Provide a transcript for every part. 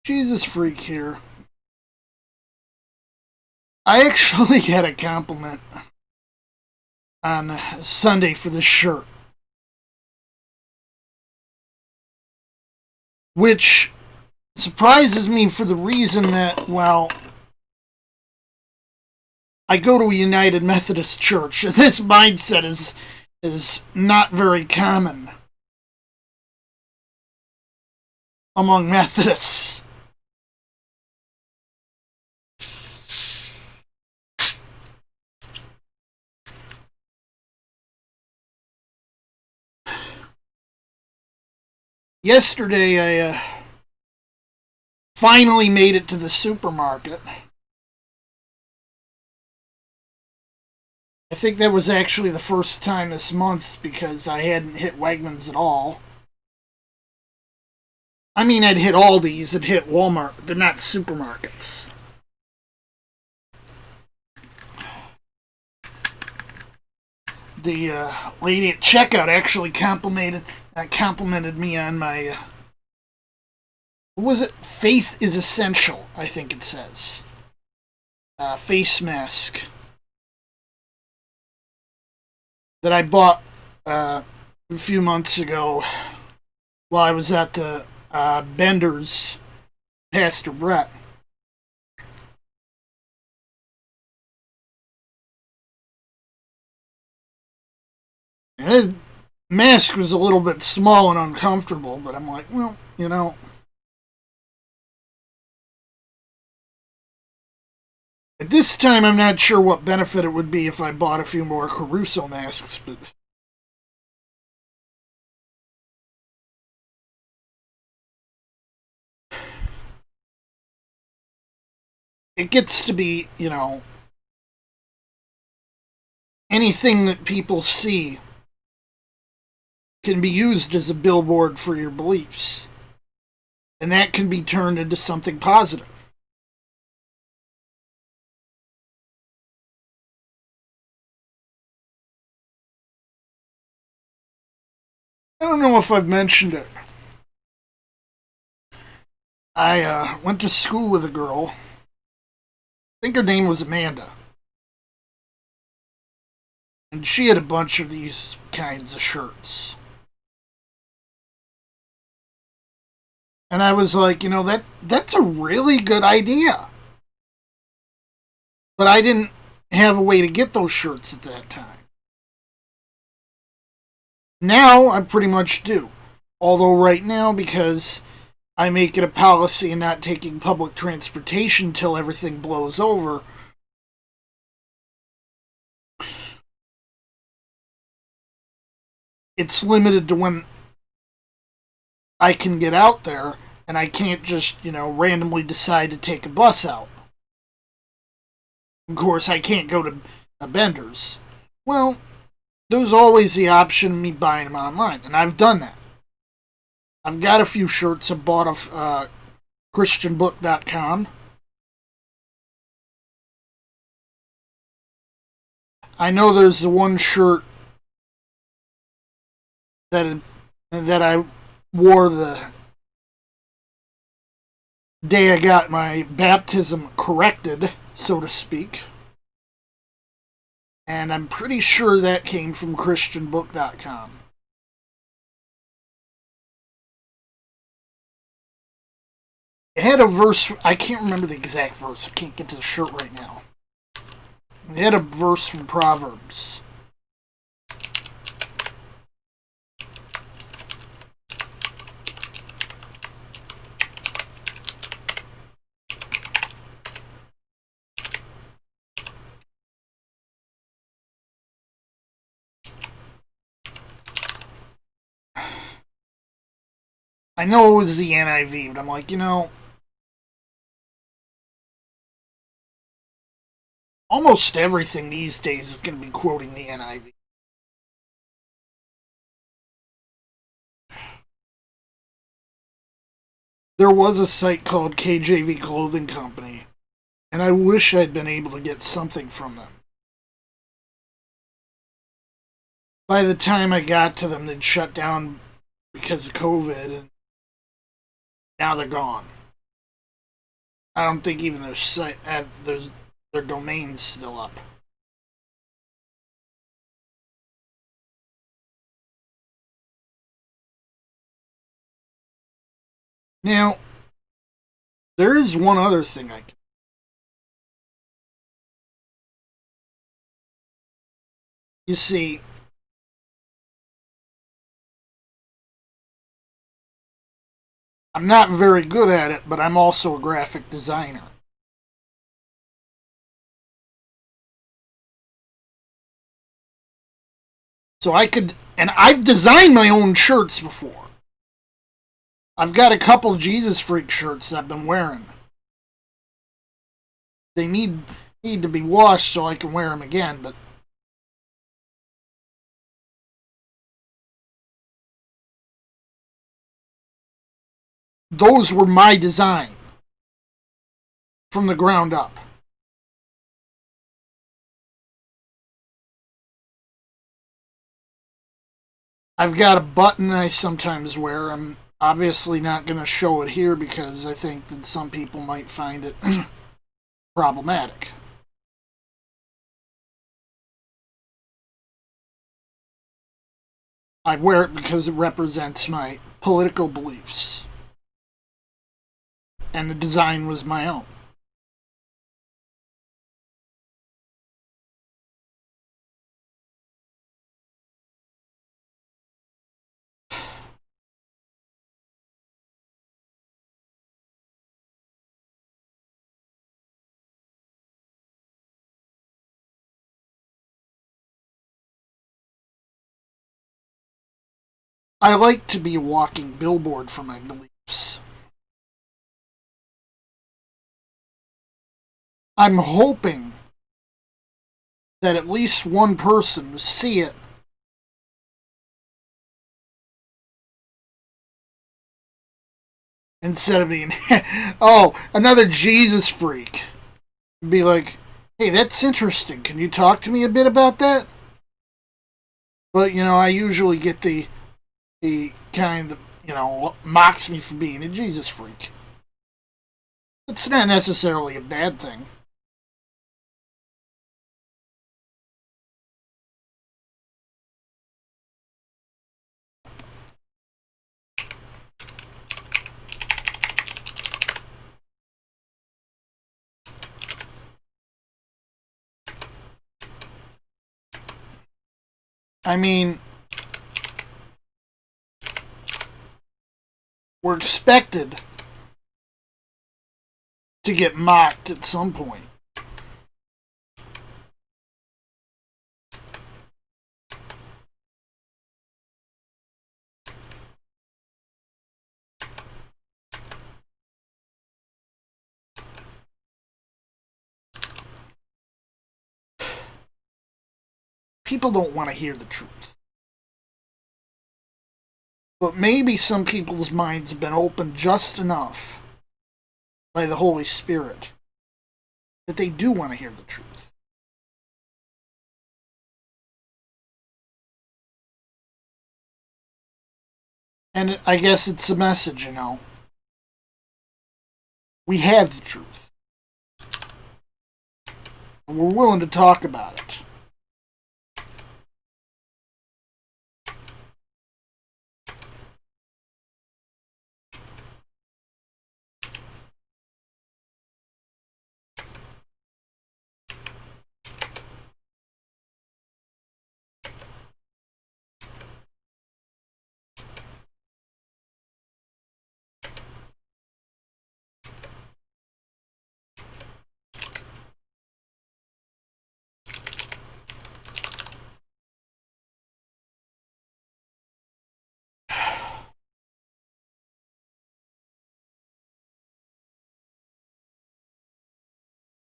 Jesus freak here. I actually had a compliment on Sunday for this shirt, which surprises me for the reason that, well, I go to a United Methodist church, and this mindset is not very common among Methodists. Yesterday, I finally made it to the supermarket. I think that was actually the first time this month because I hadn't hit Wegmans at all. I mean, I'd hit Aldi's, I'd hit Walmart. They're not supermarkets. The lady at checkout actually complimented me on my what was it? Faith is essential, I think it says. Face mask that I bought a few months ago while I was at the Bender's Pastor Brett. And his mask was a little bit small and uncomfortable, but I'm like, well, you know. At this time, I'm not sure what benefit it would be if I bought a few more Caruso masks, but it gets to be, you know, anything that people see can be used as a billboard for your beliefs. And that can be turned into something positive. I don't know if I've mentioned it. I went to school with a girl. I think her name was Amanda. And she had a bunch of these kinds of shirts. And I was like, you know, that's a really good idea. But I didn't have a way to get those shirts at that time. Now I pretty much do. Although right now, because I make it a policy in not taking public transportation till everything blows over, it's limited to when I can get out there, and I can't just, you know, randomly decide to take a bus out. Of course, I can't go to a Bender's. Well, there's always the option of me buying them online, and I've done that. I've got a few shirts I bought off christianbook.com. I know there's the one shirt that I wore the day I got my baptism corrected, so to speak. And I'm pretty sure that came from christianbook.com. It had a verse, I can't remember the exact verse, I can't get to the shirt right now. It had a verse from Proverbs. I know it was the NIV, but I'm like, you know, almost everything these days is going to be quoting the NIV. There was a site called KJV Clothing Company, and I wish I'd been able to get something from them. By the time I got to them, they'd shut down because of COVID, and now they're gone. I don't think even their domain's still up. Now, there is one other thing I can. You see, I'm not very good at it, but I'm also a graphic designer. So I could, and I've designed my own shirts before. I've got a couple Jesus Freak shirts I've been wearing. They need to be washed so I can wear them again, but those were my design from the ground up. I've got a button I sometimes wear. I'm obviously not going to show it here because I think that some people might find it problematic. I wear it because it represents my political beliefs, and the design was my own. I like to be a walking billboard for my beliefs. I'm hoping that at least one person will see it instead of being, oh, another Jesus freak. Be like, hey, that's interesting. Can you talk to me a bit about that? But, I usually get the kind that, mocks me for being a Jesus freak. It's not necessarily a bad thing. I mean, we're expected to get mocked at some point. People don't want to hear the truth. But maybe some people's minds have been opened just enough by the Holy Spirit that they do want to hear the truth. And I guess it's a message. We have the truth. And we're willing to talk about it.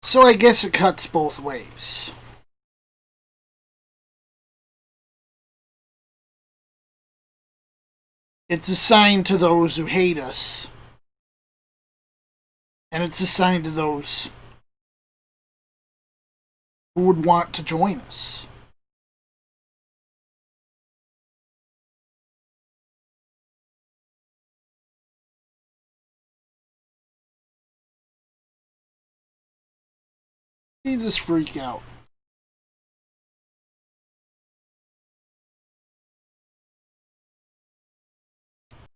So I guess it cuts both ways. It's a sign to those who hate us, and it's a sign to those who would want to join us. Jesus freak out.